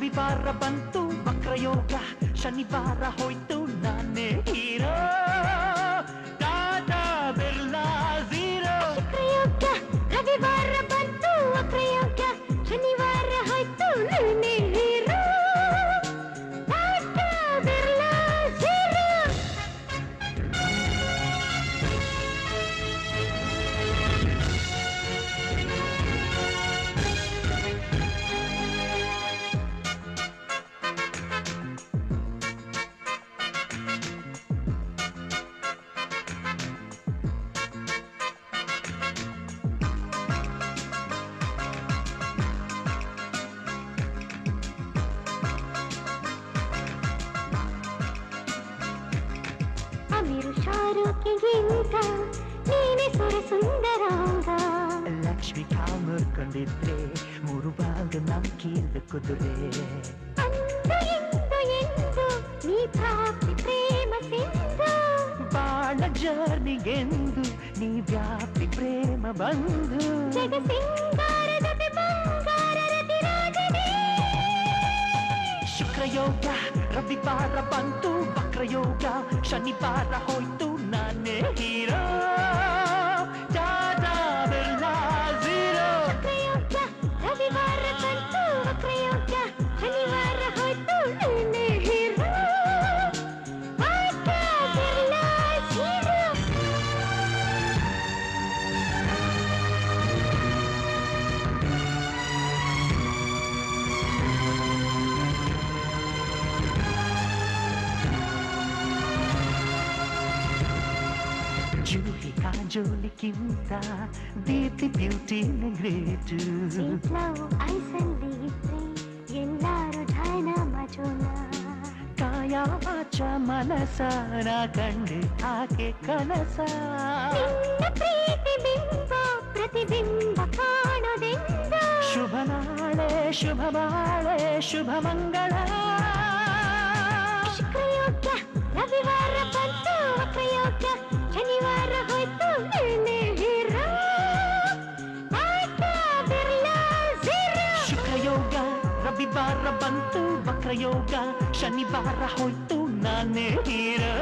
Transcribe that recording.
ರವಿವಾರ ಬಂತು ವಕ್ರಯೋಗ ಶನಿವಾರ ಹೋಯ್ತು ನಾನೇ ಹೀರೋ ಟಾಟಾ ಬಿರ್ಲಾ ಝೀರೋ ಶುಕ್ರಯೋಗ ರವಿವಾರ ಬಂತು ವಕ್ರಯೋಗ ಶನಿವಾರ ಹೋಯ್ತು ನಾನೇ ಹೀರೋ ಟಾಟಾ ಬಿರ್ಲಾ ಝೀರೋ. ಅಮೀರು ಶಾರುಖಿಗಿಂತ ನೀನೆ ಸುರ ಸುಂದರಾಂಗ. ಲಕ್ಷ್ಮಿ ಕಾಮರ್ಕೊಂಡಿದ್ರೆ ಮೂರು ಭಾಗ ನಂಬಿದ ಕುದುರೆ. ಅಂದು ಎಂದು ಎಂದು ನೀ ಪ್ರಾಪ್ತಿ ಪ್ರೇಮ ಸಿಂಧು. ಬಾಳ ಜರ್ನಿಗೆಂದು ನೀ ವ್ಯಾಪ್ತಿ ಪ್ರೇಮ ಬಂಧು. ಜಗ ಸಿಂಗಾರದ ಬಂಗಾರ ರತಿರಾಜನೇ. ಶುಕ್ರಯೋಗ ರವಿವಾರ ಬಂತು ವಕ್ರಯೋಗ ಶನಿವಾರ ಹೋಯ್ತು ನಾನೇ ಹೀರೋ ಟಾಟಾ ಬಿರ್ಲಾ ಝೀರೋ. ಶುಕ್ರಯೋಗ ರವಿವಾರ ಬಂತು ವಕ್ರಯೋಗ ಶನಿವಾರ ಹೋಯ್ತು ನಾನೇ hero Tata Birla zero. Julie ಕಾಜೋಲಿಕ್ಕಿಂತ ದೀಪ್ತಿ ಬ್ಯೂಟಿನ ಗ್ರೇಟು. ಸ್ವೀಟ್ ಲವ್ ಐಸಲ್ಲಿ ಇದ್ರೆ ಎಲ್ಲಾರು ಢಾನ ಮಜೋನ. ಕಾಯ ವಾಚ ಮನಸನ ಕಂಡು ಆಕೆ ಕನಸ. ನಿನ್ನ ಪ್ರೀತಿ ಬಿಂಬ ಪ್ರತಿಬಿಂಬ ಕಾಣೋದೆಂದ. ಶುಭ ನಾಳೆ ಶುಭ ಬಾಳೆ ಶುಭ ಮಂಗಳ. ಶುಕ್ರಯೋಗ ರವಿವಾರ ಬಂತು ವಕ್ರಯೋಗ ಶನಿವಾರ ಹೋಯ್ತು ನಾನೇ ಹೀರೋ ಟಾಟಾ ಬಿರ್ಲಾ ಝೀರೋ. ಶುಕ್ರಯೋಗ ರವಿವಾರ ಬಂತು ವಕ್ರಯೋಗ ಶನಿವಾರ ಹೋಯ್ತು ನಾನೇ ಹೀರೋ